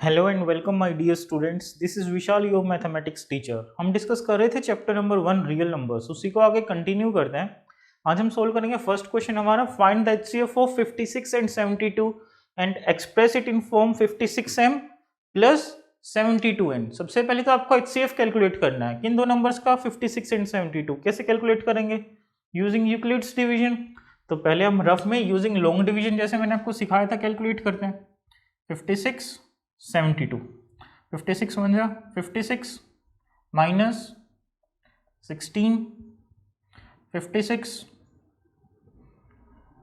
Hello and welcome my dear students, this is Vishal, your mathematics teacher. हम discuss कर रहे थे चैप्टर नंबर 1 रियल नंबर्स, उसी को आगे कंटिन्यू करते हैं। आज हम सोल्व करेंगे फर्स्ट क्वेश्चन हमारा, find the HCF of 56 and 72 and express it in form 56m plus 72n। सबसे पहले तो आपको एचसीएफ कैलकुलेट करना है किन दो नंबर्स का, 56 एंड 72। कैसे कैलकुलेट करेंगे? Using Euclid's division. तो पहले हम रफ में यूजिंग लॉन्ग डिवीजन जैसे मैंने आपको सिखाया था कैलकुलेट करते हैं। 56 72, 56 वन जा 56 माइनस 16, 56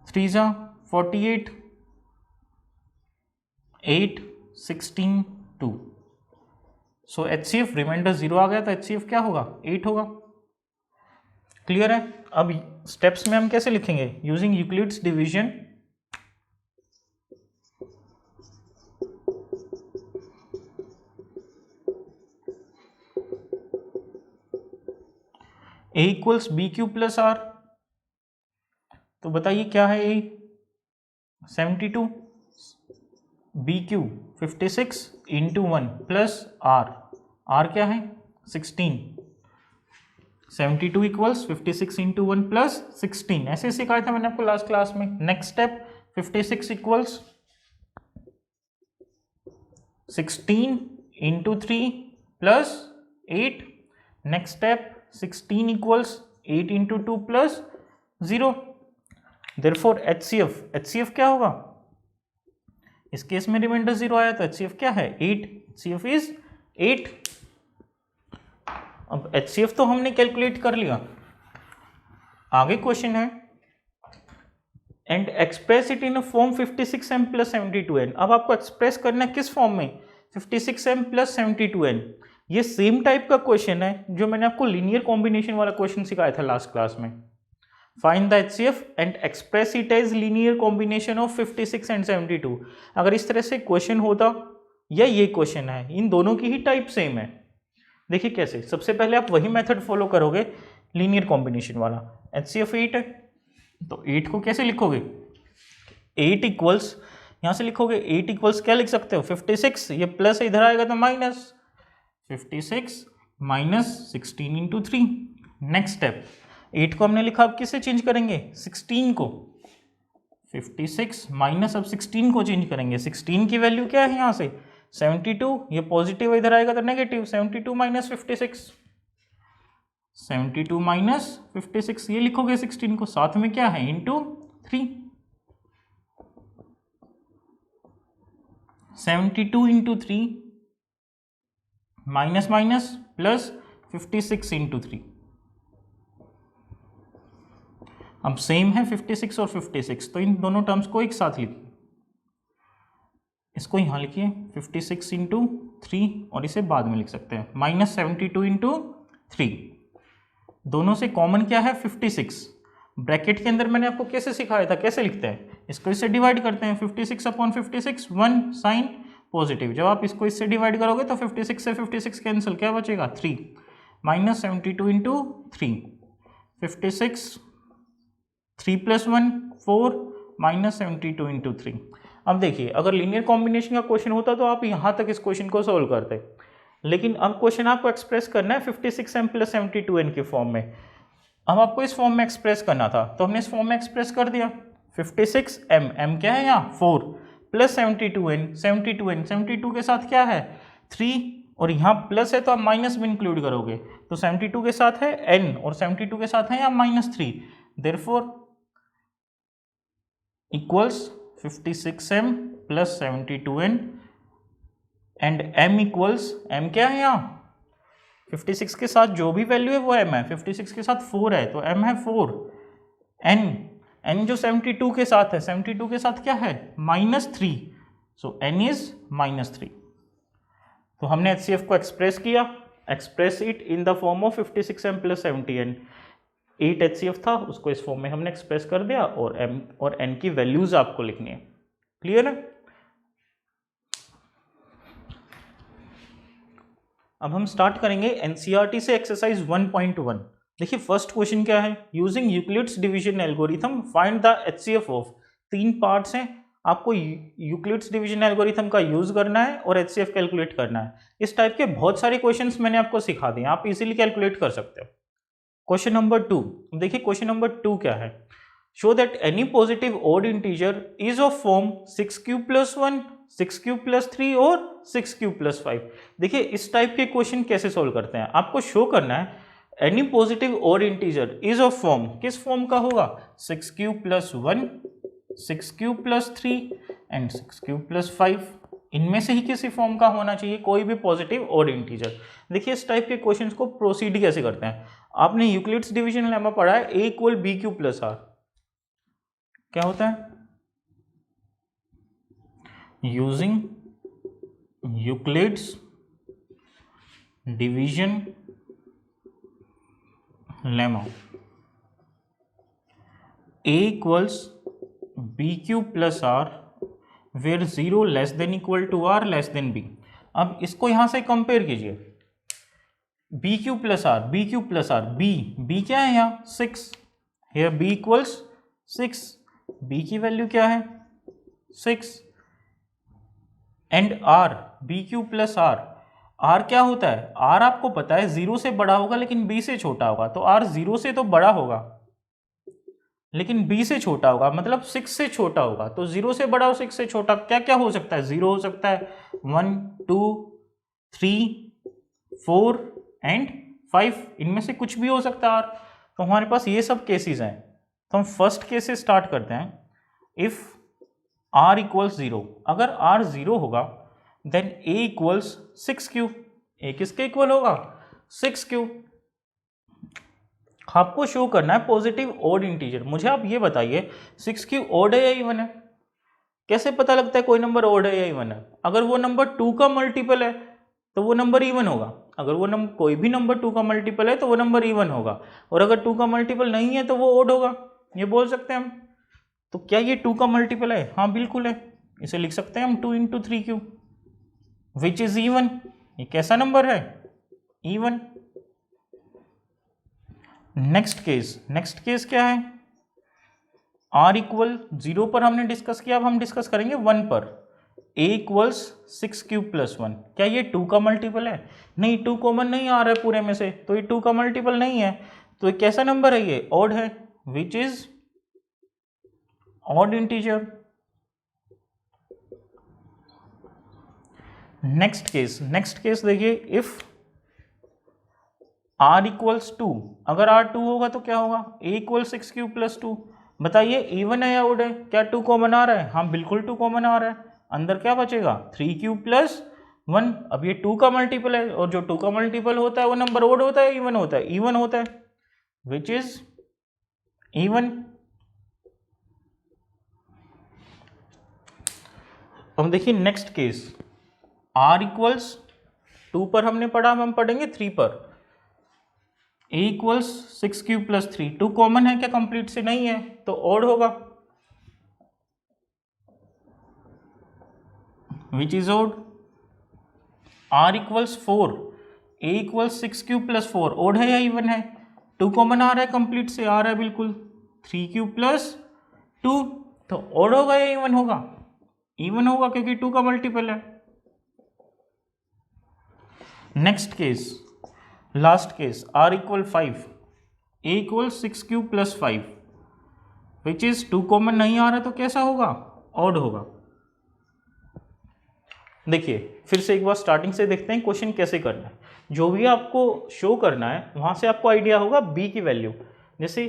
थ्री जा 48, 8 16 2। सो एचसीएफ रिमाइंडर 0 आ गया तो एचसीएफ क्या होगा? 8 होगा। क्लियर है? अब स्टेप्स में हम कैसे लिखेंगे? Using Euclid's division. A equals B Q plus R. तो बताइए क्या है A? 72, B Q 56 into 1 plus R. R क्या है? 16। 72 इक्वल्स 56 इंटू 1 प्लस 16। ऐसे सिखाया था मैंने आपको लास्ट क्लास में। Next step 56 equals 16 into 3 plus 8। Next step 16 equals 8 into 2 plus 0। Therefore HCF क्या होगा? इस केस में रिमाइंडर 0 आया तो एचसीएफ क्या है? 8। HCF is 8। अब एचसीएफ तो हमने कैलकुलेट कर लिया। आगे क्वेश्चन है and express it in a form 56m plus 72n। अब आपको एक्सप्रेस करना है किस फॉर्म में? 56m plus 72n। ये सेम टाइप का क्वेश्चन है जो मैंने आपको लीनियर कॉम्बिनेशन वाला क्वेश्चन सिखाया था लास्ट क्लास में। Find the HCF and express it as linear combination of 56 and 72। अगर इस तरह से क्वेश्चन होता या ये क्वेश्चन है, इन दोनों की ही टाइप सेम है। देखिए कैसे। सबसे पहले आप वही मेथड फॉलो करोगे लीनियर कॉम्बिनेशन वाला। एचसीएफ 8 है तो 8 को कैसे लिखोगे? 8 इक्वल्स, यहां से लिखोगे 8 इक्वल्स क्या लिख सकते हो? 56, ये प्लस इधर आएगा तो minus 56 minus 16 into 3। Next step 8 को हमने लिखा, अब किससे चेंज करेंगे? 16 को। 56 माइनस अब 16 को चेंज करेंगे। 16 की वैल्यू क्या है यहाँ से? 72, ये पॉजिटिव इधर आएगा तो नेगेटिव। 72 माइनस 56, 72 माइनस 56, ये लिखोगे 16 को, साथ में क्या है? Into 3। 72 into 3 minus minus plus 56 into 3। अब सेम है 56 और 56, तो इन दोनों टर्म्स को एक साथ लिखिए। इसको यहां लिखिए 56 इंटू 3 और इसे बाद में लिख सकते हैं माइनस 72 इंटू 3। दोनों से कॉमन क्या है? 56। ब्रैकेट के अंदर मैंने आपको कैसे सिखाया था, कैसे लिखते हैं? इसको इससे डिवाइड करते हैं। 56 अपॉन 56, 1 साइन पॉजिटिव। जब आप इसको इससे डिवाइड करोगे तो 56 से 56 कैंसिल, क्या बचेगा? 3 minus 72 into 3। 56 3 plus 1 4 minus 72 into 3। अब देखिए, अगर लीनियर कॉम्बिनेशन का क्वेश्चन होता तो आप यहाँ तक इस क्वेश्चन को सोल्व करते, लेकिन अब क्वेश्चन आपको एक्सप्रेस करना है 56m प्लस 72n के फॉर्म में। अब आपको इस फॉर्म में एक्सप्रेस करना था तो हमने इस फॉर्म में एक्सप्रेस कर दिया। 56m, m क्या है यहाँ? 4 प्लस 72n, 72 के साथ क्या है? 3, और यहाँ प्लस है तो आप माइनस भी इंक्लूड करोगे तो 72 के साथ है n और 72 के साथ है यहाँ -3। Therefore equals 56m plus 72n and m equals, m क्या है यहाँ? 56 के साथ जो भी वैल्यू है वो m है। 56 के साथ 4 है तो m है 4। n जो 72 के साथ है, 72 के साथ क्या है? -3, सो n इज -3। तो हमने एचसीएफ को एक्सप्रेस किया। Express it in the form of 56m plus 70n। 8 HCF था, उसको इस फॉर्म में हमने एक्सप्रेस कर दिया और m और n की वैल्यूज आपको लिखनी है। क्लियर है? अब हम स्टार्ट करेंगे एनसीईआरटी से एक्सरसाइज 1.1। देखिए फर्स्ट क्वेश्चन क्या है? Using Euclid's division algorithm find the HCF of. 3 parts हैं आपको यूक्लिड्स डिवीजन एल्गोरिथम का यूज करना है और एचसीएफ कैलकुलेट करना है। इस टाइप के बहुत सारे क्वेश्चंस मैंने आपको सिखा दिए, आप इजीली कैलकुलेट कर सकते हो। क्वेश्चन नंबर 2, देखिए क्वेश्चन नंबर 2 क्या है, show that any positive odd integer is of form 6³ + 1, 6³ + 3 और 6³ + 5। देखिए इस टाइप के क्वेश्चन कैसे सोल्व करते हैं, आपको शो करना है any positive odd integer is of form, किस फॉर्म का होगा, 6³ + 1, 6³ + 3 एंड 6³ + 5, इनमें से ही किसी फॉर्म का होना चाहिए कोई भी पॉजिटिव ओड इंटीजर। देखिए इस टाइप के क्वेश्चंस को प्रोसीड कैसे करते हैं, आपने यूक्लिड्स डिवीजन लेमा पढ़ा है, A = BQ + R, क्या होता है, using Euclid's division lemma A = BQ + R where 0 <= R B। अब इसको यहां से कंपेयर कीजिए, BQ + R, BQ + R, B क्या है यहाँ 6, here B = 6, B की वैल्यू क्या है 6 and R, BQ + R, R क्या होता है, R आपको पता है 0 से बड़ा होगा लेकिन B से छोटा होगा, तो R 0 से तो बड़ा होगा लेकिन B से छोटा होगा, मतलब 6 से छोटा होगा, तो 0 से बड़ा और 6 से छोटा क्या क्या हो सकता है, 0 हो सकता है, 1, 2, 3, 4 एंड 5, इनमें से कुछ भी हो सकता है। तो हमारे पास ये सब केसेस हैं, तो हम फर्स्ट केस से स्टार्ट करते हैं। इफ R = 0, अगर R 0 होगा देन A = 6³ A किसके इक्वल होगा 6³। आपको शो करना है पॉजिटिव ओड इंटीजर। मुझे आप ये बताइए 6³ ओड है या इवन है, कैसे पता लगता है कोई नंबर ओड है या इवन है, अगर वो नंबर 2 का मल्टीपल है तो वो नंबर इवन होगा, अगर वो नंबर कोई भी नंबर 2 का मल्टीपल है तो वो नंबर इवन होगा, और अगर 2 का मल्टीपल नहीं है तो वो ओड होगा, ये बोल सकते हैं हम। तो क्या ये 2 का मल्टीपल है, हाँ बिल्कुल है, इसे लिख सकते हैं हम 2 × 3³ विच इज इवन, ये कैसा नंबर है इवन। नेक्स्ट केस क्या है, R = 0 पर हमने डिस्कस किया, अब हम डिस्कस करेंगे 1 पर। A = 6³ + 1, क्या ये 2 का मल्टीपल है, नहीं 2 कॉमन नहीं आ रहा है पूरे में से, तो ये 2 का मल्टीपल नहीं है, तो ये कैसा नंबर है, ये ऑड है, which is odd integer. Next case देखिए, इफ R = 2, अगर R 2 होगा तो क्या होगा, A = 6³ + 2, बताइए इवन है या ओड है, क्या 2 कॉमन आ रहा है, हाँ बिल्कुल 2 कॉमन आ रहा है, अंदर क्या बचेगा 3³ + 1। अब ये 2 का मल्टीपल है, और जो 2 का मल्टीपल होता है वो नंबर ओड होता है इवन होता है, इवन होता है, विच इज इवन। अब देखिए नेक्स्ट केस, R = 2 पर हमने पढ़ा, हम पढ़ेंगे 3 पर। A = 6³ + 3, 2 कॉमन है क्या, कंप्लीट से नहीं है, तो ऑड होगा, which is odd. R = 4, A = 6³ + 4, odd है या इवन है, 2 कॉमन आ रहा है, कंप्लीट से आ रहा है बिल्कुल, 3³ + 2, तो ऑड होगा या इवन होगा, इवन होगा क्योंकि 2 का मल्टीपल है। Next case, last case, R = 5, A = 6³ + 5, which is 2 common नहीं आ रहा, तो कैसा होगा, ऑड होगा। देखिए फिर से एक बार स्टार्टिंग से देखते हैं क्वेश्चन कैसे करना है। जो भी आपको शो करना है वहां से आपको आइडिया होगा B की वैल्यू, जैसे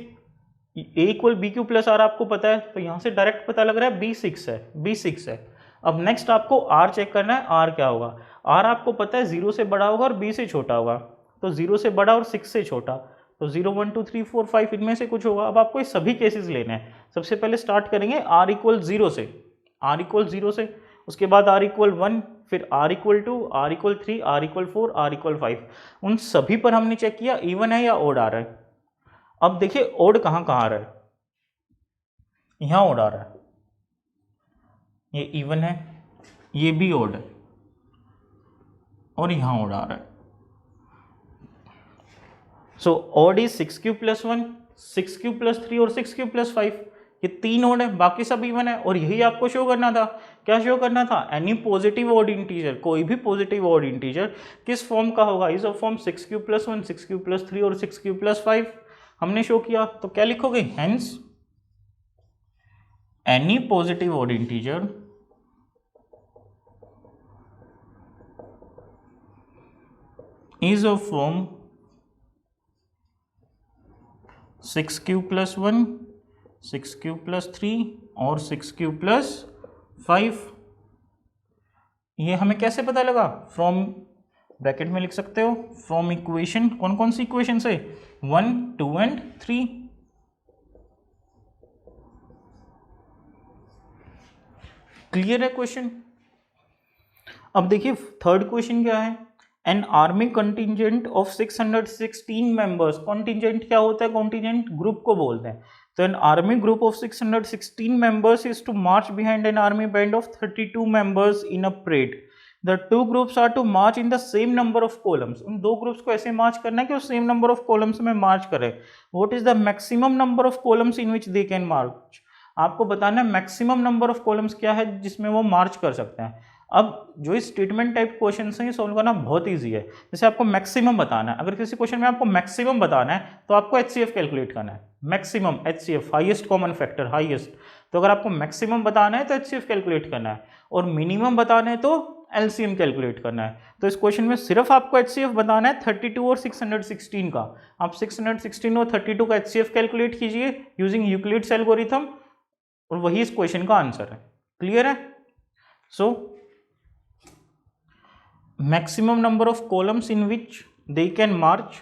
A = BQ + R आपको पता है, तो यहां से डायरेक्ट पता लग रहा है B 6 है। अब नेक्स्ट आपको R चेक करना है, R क्या होगा, R आपको पता है 0 से बड़ा होगा और B से छोटा होगा, तो 0 से बड़ा और 6 से छोटा, तो 0, 1, 2, 3, 4, 5 इनमें से कुछ होगा। अब आपको ये सभी केसेस लेने हैं। सबसे पहले स्टार्ट करेंगे R = 0 से, R = 0 से, उसके बाद R = 1, फिर R = 2, R = 3, R = 4, R = 5, उन सभी पर हमने चेक किया इवन है या ओड आ रहा है। अब देखिए ओड कहाँ कहाँ आ रहा है, यहाँ ओड आ रहा है, ये इवन है, ये भी ओड है, और यहाँ ओड आ रहा है। सो ऑड इज 6³ + 1, 6³ + 3 और 6³ + 5, ये 3 ओड है, बाकी सब इवन है, और यही आपको शो करना था। क्या शो करना था? एनी पॉजिटिव ऑड इंटीजर, कोई भी पॉजिटिव ऑड इंटीजर किस फॉर्म का होगा? इज ऑफ फॉर्म 6³ + 1, 6³ + 3 और 6³ + 5 हमने शो किया। तो क्या लिखोगे? Hence any positive odd integer is of form 6³ + 1, 6³ + 3 और 6³ + 5। ये हमें कैसे पता लगा? फ्रॉम ब्रैकेट में लिख सकते हो, फ्रॉम इक्वेशन। कौन कौन सी इक्वेशन से? 1, 2 एंड 3। क्लियर है क्वेश्चन? अब देखिए थर्ड क्वेश्चन क्या है? An army contingent of 616 members. Contingent क्या होता है? कॉन्टिजेंट ग्रुप को बोलते हैं। तो an army group of 616 members is to march behind an army band of 32 members in a parade. The two groups are to march in the same number of columns. उन दो groups को ऐसे मार्च करना है कि वो सेम नंबर ऑफ कॉलम्स में march करें। What is the maximum number of columns in which they can march? आपको बताना है मैक्सिमम नंबर ऑफ कॉलम्स क्या है जिसमें वो मार्च कर सकते हैं। अब जो स्टेटमेंट टाइप क्वेश्चन है ये सोल्व करना बहुत इजी है। जैसे आपको मैक्सिमम बताना है, अगर किसी क्वेश्चन में आपको मैक्सिमम बताना है तो आपको HCF कैलकुलेट करना है। Maximum HCF highest common factor, highest. तो अगर आपको मैक्सिमम बताना है तो HCF कैलकुलेट करना है, और मिनिमम बताना है तो LCM कैलकुलेट करना है। तो इस क्वेश्चन में सिर्फ आपको HCF बताना है 32 और 616 का। आप 616 और 32 का HCF कैलकुलेट कीजिए यूजिंग यूक्लिड्स एल्गोरिथम, और वही इस क्वेश्चन का आंसर है। क्लियर है? सो maximum number of columns in which they can march,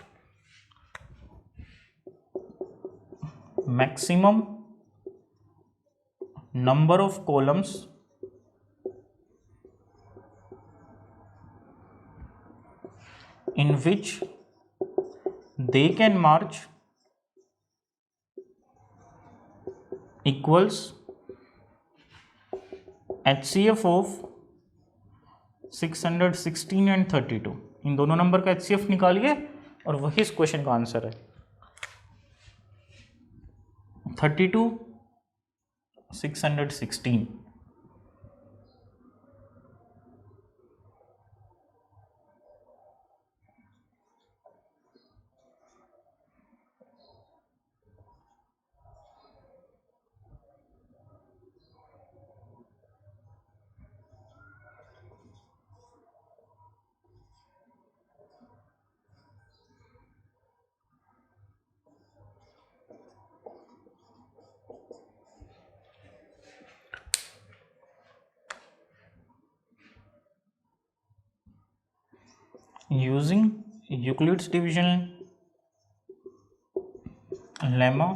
maximum number of columns in which they can march equals HCF of 616 and 32। इन दोनों नंबर का HCF निकालिए और वही इस क्वेश्चन का आंसर है। 32, 616। Using Euclid's division lemma,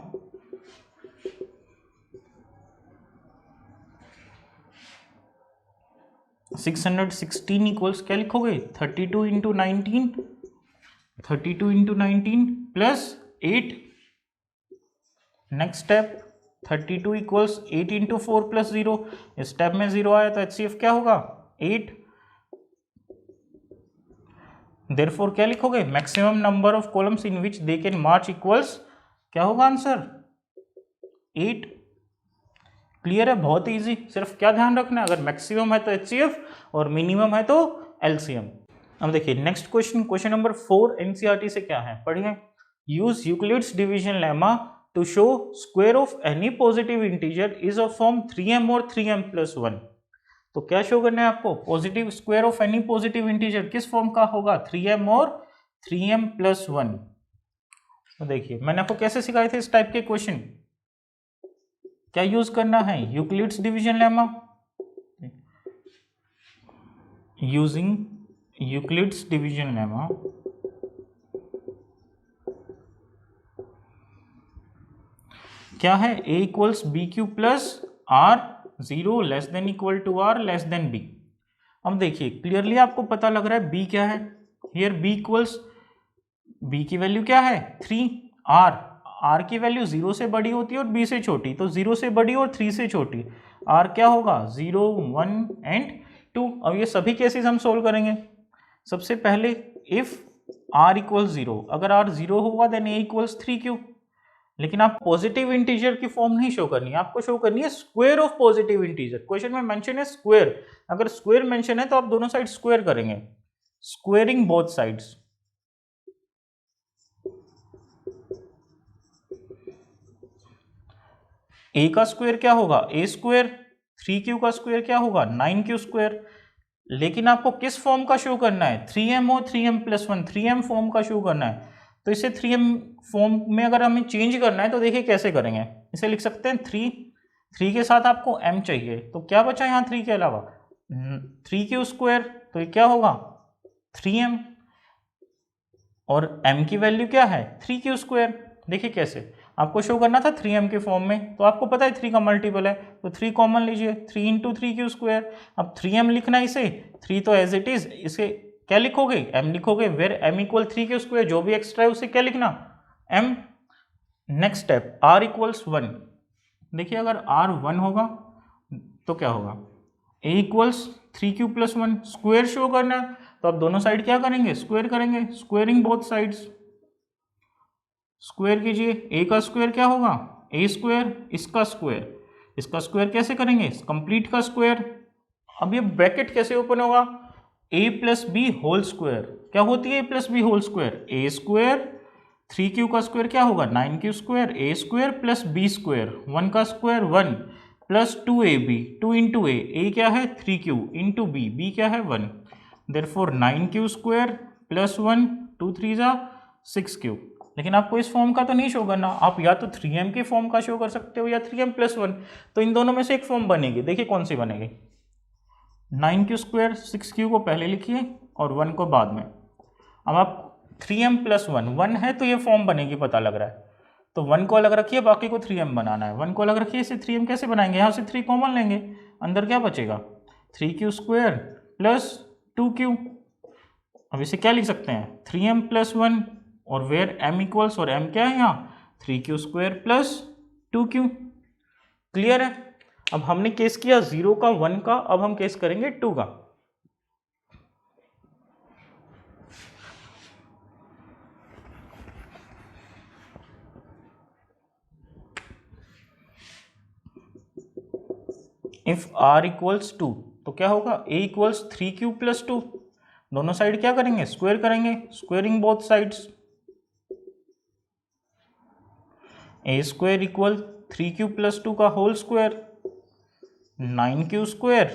616 equals क्या लिखोगे? 32 into 19, 32 into 19 plus 8। Next step 32 equals 8 into 4 plus 0। इस स्टेप में 0 आया तो HCF क्या होगा? 8। देयरफॉर क्या लिखोगे? Maximum number of columns in which they can March equals क्या होगा आंसर? 8। क्लियर है? बहुत इजी। सिर्फ क्या ध्यान रखना है, अगर मैक्सिमम है तो HCF और मिनिमम है तो LCM। अब देखिए next question, question number 4 NCERT से क्या है पढ़िए। Use Euclid's division lemma to show square of any positive integer is of form 3m और 3m+1। तो क्या शो करना है आपको? Positive square of any positive integer किस फॉर्म का होगा? 3m और 3m+1। तो देखिए मैंने आपको कैसे सिखाए थे इस टाइप के क्वेश्चन। क्या यूज करना है? Euclid's division lemma. Using Euclid's division lemma क्या है? a equals BQ plus R 0 less than equal to R less than B। अब देखिए क्लियरली आपको पता लग रहा है B क्या है। हियर B इक्वल्स, B की वैल्यू क्या है? 3। R की वैल्यू 0 से बड़ी होती है और B से छोटी, तो 0 से बड़ी और 3 से छोटी। R क्या होगा? 0, 1 एंड 2। अब ये सभी केसेस हम सोल्व करेंगे। सबसे पहले इफ R इक्वल्स 0, अगर R 0 होगा देन A इक्वल्स 3Q। लेकिन आप पॉजिटिव इंटीजर की फॉर्म नहीं शो करनी है, आपको शो करनी है square of positive integer. Question में मेंशन है स्क्वायर, अगर स्क्वायर मेंशन है तो आप दोनों साइड स्क्वायर करेंगे, स्क्वेयरिंग बोथ साइड्स। ए का स्क्वायर क्या होगा ए स्क्वायर, 3q का स्क्वायर क्या होगा 9q स्क्वायर। लेकिन आपको किस फॉर्म का शो करना है, 3m और 3m+1, 3m फॉर्म का शो करना है। तो इसे 3m फॉर्म में अगर हमें चेंज करना है तो देखिए कैसे करेंगे। इसे लिख सकते हैं 3 के साथ आपको m चाहिए, तो क्या बचा यहाँ 3 के अलावा 3q स्क्वायर, तो ये क्या होगा 3m, और m की वैल्यू क्या है 3q स्क्वायर। देखिए कैसे आपको शो करना था 3m के फॉर्म में, तो आपको पता है 3 का मल्टीपल है तो 3 कॉमन लीजिए, 3 इंटू 3q स्क्वायर। अब 3m लिखना है इसे, 3 तो एज इट इज, इसे क्या लिखोगे m लिखोगे, where m equal 3q square, जो भी एक्स्ट्रा है उसे क्या लिखना m। Next step r equals 1, देखिए अगर r 1 होगा तो क्या होगा a equals 3q+1, square show करना है तो आप दोनों साइड क्या करेंगे स्क्वायर करेंगे, स्क्वायरिंग बोथ साइड्स। स्क्वायर कीजिए, a का स्क्वायर क्या होगा a स्क्वायर, इसका स्क्वायर कैसे करेंगे कंप्लीट का स्क्वायर। अब ये ब्रैकेट कैसे ओपन होगा, a plus B whole square, क्या होती है a plus B whole square, a square, 3q का स्क्वायर क्या होगा 9q square, a square plus b square, 1 का square 1 plus 2ab, 2 into a क्या है 3q इंटू b क्या है 1, देयरफॉर 9q स्क्वायर प्लस 1, 2 3 जा 6q। लेकिन आपको इस फॉर्म का तो नहीं शो करना, आप या तो 3m के फॉर्म का शो कर सकते हो या 3m+1, तो इन दोनों में से एक फॉर्म बनेगी, देखिए कौन सी बनेगी 9q स्क्वायर, 6q को पहले लिखिए और 1 को बाद में। अब आप 3m+1, 1 है तो ये फॉर्म बनेगी पता लग रहा है, तो 1 को अलग रखिए, बाकी को 3m बनाना है, 1 को अलग रखिए, इसे 3m कैसे बनाएंगे, यहाँ से 3 कॉमन लेंगे, अंदर क्या बचेगा 3q स्क्वायर प्लस 2q। अब इसे क्या लिख सकते हैं 3m+1, और वेयर m इक्वल्स, और m क्या है यहाँ 3q square plus 2q। Clear है। अब हमने केस किया 0 का 1 का, अब हम केस करेंगे 2 का। इफ r इक्वल्स 2 तो क्या होगा a इक्वल्स 3q+2, दोनों साइड क्या करेंगे स्क्वायर करेंगे, squaring both sides. a square equal 3q+2 का whole square, 9q square,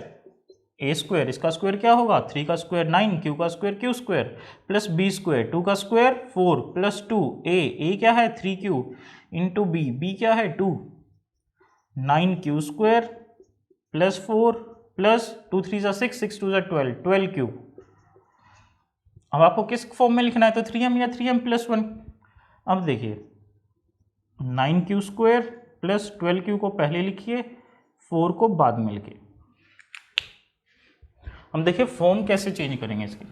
a square, इसका स्क्वायर क्या होगा 3 का स्क्वायर 9, q का square q square, plus b square, 2 का स्क्वायर 4 प्लस 2 a क्या है 3q इंटू b क्या है 2, 9q स्क्वायर प्लस 4 प्लस 2 3 जा 6, 6 2 जा 12, 12q। अब आपको किस फॉर्म में लिखना है तो 3m या 3m+1। अब देखिए 9q स्क्वायर प्लस 12q को पहले लिखिए, 4 को बाद में लिखिए। हम देखिए फॉर्म कैसे चेंज करेंगे इसकी।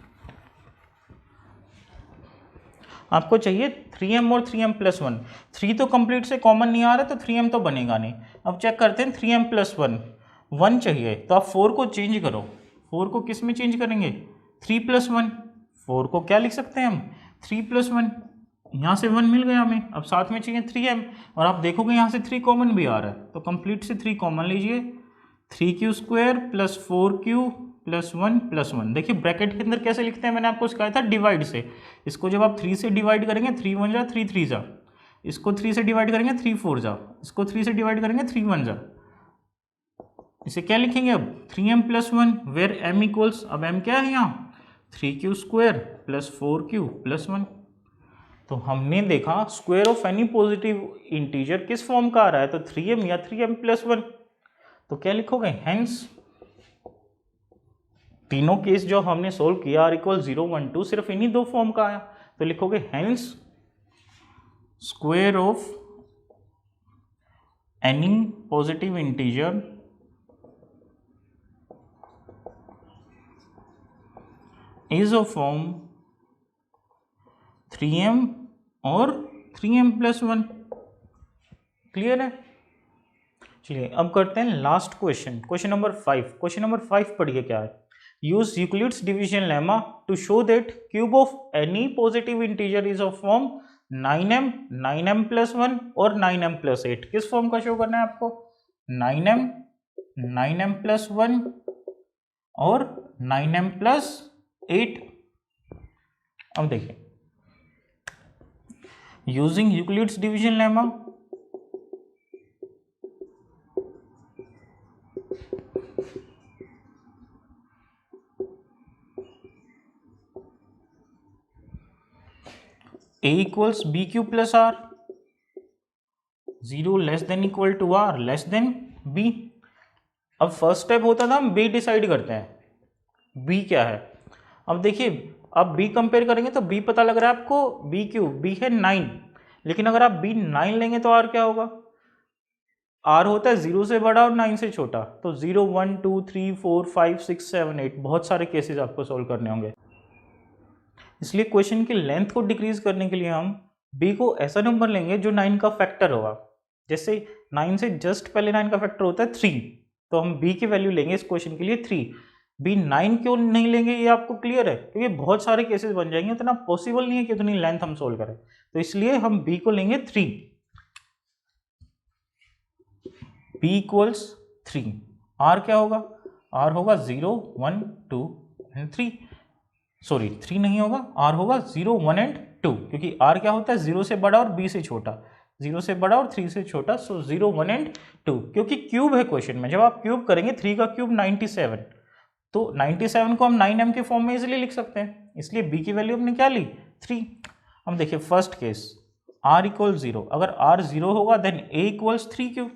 आपको चाहिए 3m और 3m+1, 3 तो कंप्लीट से कॉमन नहीं आ रहा तो 3m तो बनेगा नहीं। अब चेक करते हैं 3m+1, 1 चाहिए तो आप 4 को चेंज करो, 4 को किस में चेंज करेंगे 3+1, 4 को क्या लिख सकते हैं हम 3+1, यहाँ से 1 मिल गया हमें, अब साथ में चाहिए 3m, और आप देखोगे यहाँ से 3 कॉमन भी आ रहा है तो कंप्लीट से 3 कॉमन लीजिए, 3q square plus 4q plus 1 plus 1। देखिए ब्रैकेट के अंदर कैसे लिखते हैं, मैंने आपको सिखाया था डिवाइड से। इसको जब आप 3 से डिवाइड करेंगे 3 1 जा 3 3 जा, इसको 3 से डिवाइड करेंगे 3 4 जा, इसको 3 से डिवाइड करेंगे 3 1 जा। इसे क्या लिखेंगे अब 3m+1, वेयर m इक्वल्स, अब m क्या है यहाँ 3q square plus 4q plus 1। तो हमने देखा square of any positive integer किस फॉर्म का आ रहा है, तो 3m या 3m+1। तो क्या लिखोगे हेंस, तीनों केस जो हमने सोल्व किया r इक्वल 0 1 2 सिर्फ इन्हीं दो फॉर्म का आया, तो लिखोगे hence square of any positive integer is of form 3m और 3m+1। क्लियर है। चलिए अब करते हैं last question, question number 5। Question number 5 पढ़िए क्या है, use Euclid's division lemma to show that cube of any positive integer is of form 9m 9m plus 1 और 9m प्लस 8 किस फॉर्म का शो करना है आपको 9m 9m प्लस 1 और 9m प्लस 8। अब देखिए using Euclid's division lemma a equals B cube plus R 0 less than equal to R less than B. अब फर्स्ट स्टेप होता था हम बी डिसाइड करते हैं बी क्या है। अब देखिए अब बी कंपेयर करेंगे तो बी पता लग रहा है आपको बी क्यूब बी है 9, लेकिन अगर आप बी 9 लेंगे तो आर क्या होगा आर होता है 0 से बड़ा और 9 से छोटा, तो 0 1 2 3 4 5 6 7 8 बहुत सारे केसेस आपको सॉल्व करने होंगे। इसलिए क्वेश्चन की लेंथ को डिक्रीज करने के लिए हम बी को ऐसा नंबर लेंगे जो 9 का फैक्टर होगा। जैसे 9 से जस्ट पहले 9 का फैक्टर होता है 3, तो हम बी की वैल्यू लेंगे इस क्वेश्चन के लिए 3। बी 9 क्यों नहीं लेंगे ये आपको क्लियर है, क्योंकि बहुत सारे केसेस बन जाएंगे, उतना पॉसिबल नहीं है कि उतनी लेंथ हम सोल्व करें, तो इसलिए हम बी को लेंगे 3। B equals 3। आर क्या होगा आर होगा 0 1 2 एंड 3, सॉरी 3 नहीं होगा आर होगा 0 1 एंड 2, क्योंकि आर क्या होता है 0 से बड़ा और बी से छोटा, 0 से बड़ा और 3 से छोटा, सो 0 1 एंड 2। क्योंकि क्यूब है क्वेश्चन में, जब आप क्यूब करेंगे 3 का क्यूब 97, तो 97 को हम 9m के फॉर्म में इजीली लिख सकते हैं, इसलिए b की वैल्यू हमने क्या ली 3। हम देखिए फर्स्ट केस r इक्वल 0, अगर r 0 होगा देन a इक्वल्स 3 क्यूब।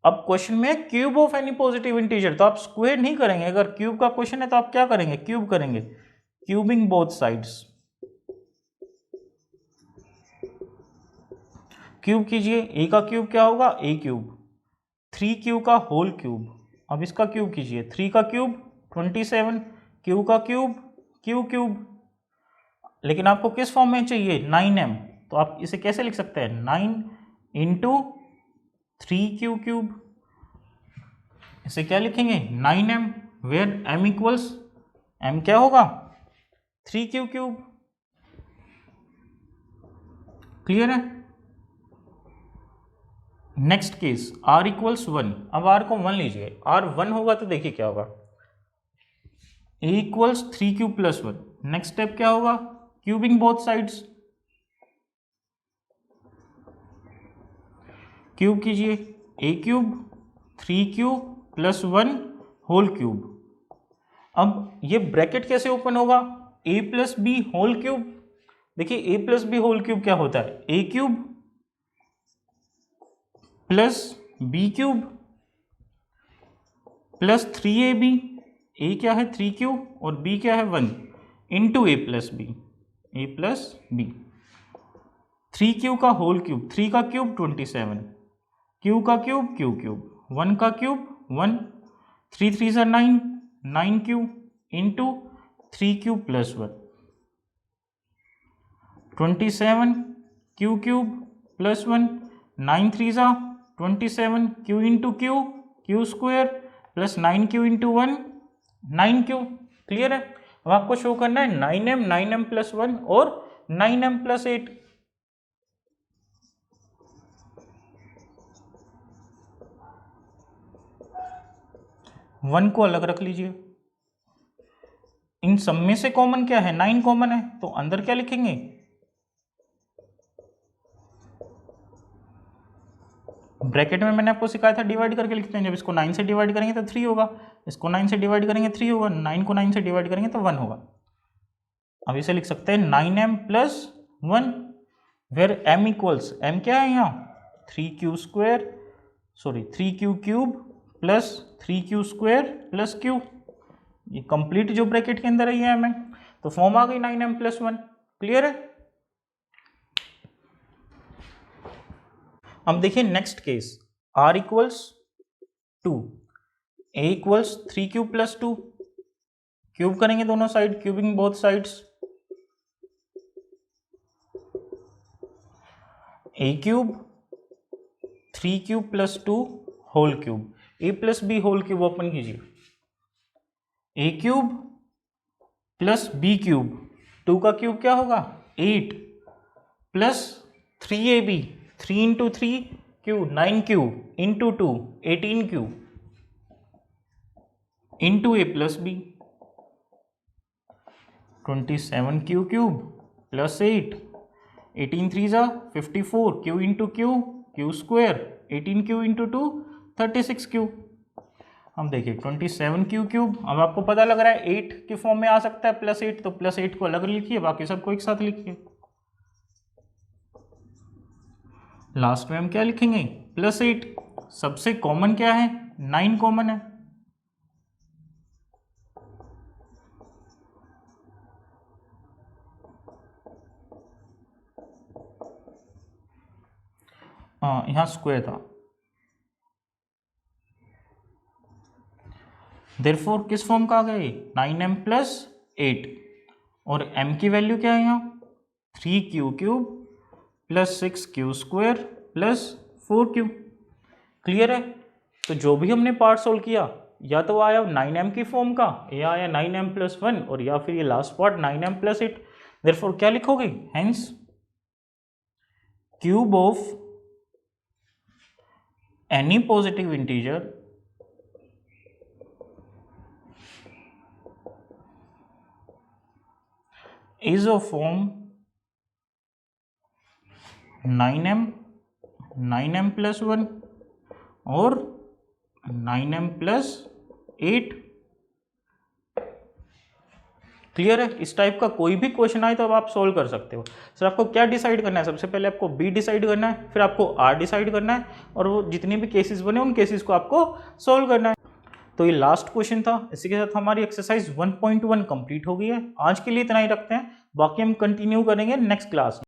अब क्वेश्चन में cube of any positive integer, तो आप स्क्वायर नहीं करेंगे, अगर क्यूब का क्वेश्चन है तो आप क्या करेंगे क्यूब करेंगे, क्यूबिंग बोथ साइड्स, क्यूब कीजिए। a का क्यूब क्या होगा a क्यूब, 3q का होल क्यूब, अब इसका क्यूब कीजिए 3 का क्यूब 27, q का क्यूब q क्यूब, लेकिन आपको किस फॉर्म में चाहिए 9m, तो आप इसे कैसे लिख सकते हैं 9 इंटू 3q क्यूब, इसे क्या लिखेंगे 9m, where m equals m क्या होगा 3q क्यूब। क्लियर है। नेक्स्ट केस r इक्वल्स 1, अब r को 1 लीजिए, r 1 होगा तो देखिए क्या होगा a equals 3q plus 1। Next step क्या होगा क्यूबिंग बोथ साइड्स, क्यूब कीजिए a cube 3q plus 1 whole cube. अब ये ब्रैकेट कैसे ओपन होगा a plus B whole cube, देखिए a plus B whole cube क्या होता है a cube plus B cube plus 3ab, a क्या है 3q और b क्या है 1 into a plus B, 3q का होल क्यूब, 3 का क्यूब 27, q का क्यूब q क्यूब, 1 का क्यूब 1, 3 3 सा 9, 9q into 3q plus 1, 27 q cube plus 1, 9 3 सा 27, q into q square plus 9q into 1 9q। Clear है। अब आपको शो करना है 9m 9m प्लस 1 और 9m प्लस 8। वन को अलग रख लीजिए, इन सब में से कॉमन क्या है 9 कॉमन है, तो अंदर क्या लिखेंगे ब्रैकेट में मैंने आपको सिखाया था डिवाइड करके लिखते हैं, जब इसको 9 से डिवाइड करेंगे तो 3 होगा, इसको 9 से डिवाइड करेंगे 3 होगा, 9 को 9 से डिवाइड करेंगे तो 1 होगा। अब इसे लिख सकते हैं 9m plus 1, where m equals m क्या है यहाँ 3q square, sorry 3q cube plus 3q square plus q, ये कंप्लीट जो ब्रैकेट के अंदर है ये m है, तो फॉर्म आ गई 9m प्लस 1। क्लियर है। अब देखिए next case r equals 2, a equals 3q plus 2, cube करेंगे दोनों side, cubing both sides, a cube 3q plus 2 whole cube, a plus B whole cube open कीजिए, a cube plus B cube, 2 का cube क्या होगा 8 plus 3ab 3 into 3 Q 9 Q into 2 18 Q into A plus B 27 Q cube plus 8 18 three जा 54 Q into Q Q square 18 Q into 2 36 Q. हम देखिए 27 Q cube, अब आपको पता लग रहा है 8 की फॉर्म में आ सकता है प्लस 8, तो प्लस 8 को अलग लिखिए, बाकी सबको एक साथ लिखिए। लास्ट में हम क्या लिखेंगे प्लस 8, सबसे कॉमन क्या है 9 कॉमन है, हाँ यहाँ स्क्वायर था। देयरफॉर किस फॉर्म का आ गया 9m प्लस 8, और m की वैल्यू क्या है यहाँ 3 Q cube plus 6 Q square plus 4 Q. Clear है? तो जो भी हमने पार्ट सोल्व किया या तो आया 9m की फॉर्म का, या आया 9m प्लस 1, और या फिर ये last part 9m plus 8। Therefore क्या लिखोगे hence cube of any positive integer is of form 9m plus 1 और 9m plus 8। क्लियर है? इस टाइप का कोई भी क्वेश्चन आए तो अब आप सोल्व कर सकते हो। सर आपको क्या डिसाइड करना है, सबसे पहले आपको बी डिसाइड करना है, फिर आपको आर डिसाइड करना है, और वो जितने भी केसेस बने उन केसेस को आपको सोल्व करना है। तो ये लास्ट क्वेश्चन था। इसी के साथ हमारी एक्सरसाइज 1.1 कंप्लीट हो गई है। आज के लिए इतना ही रखते हैं, बाकी हम कंटिन्यू करेंगे नेक्स्ट क्लास में।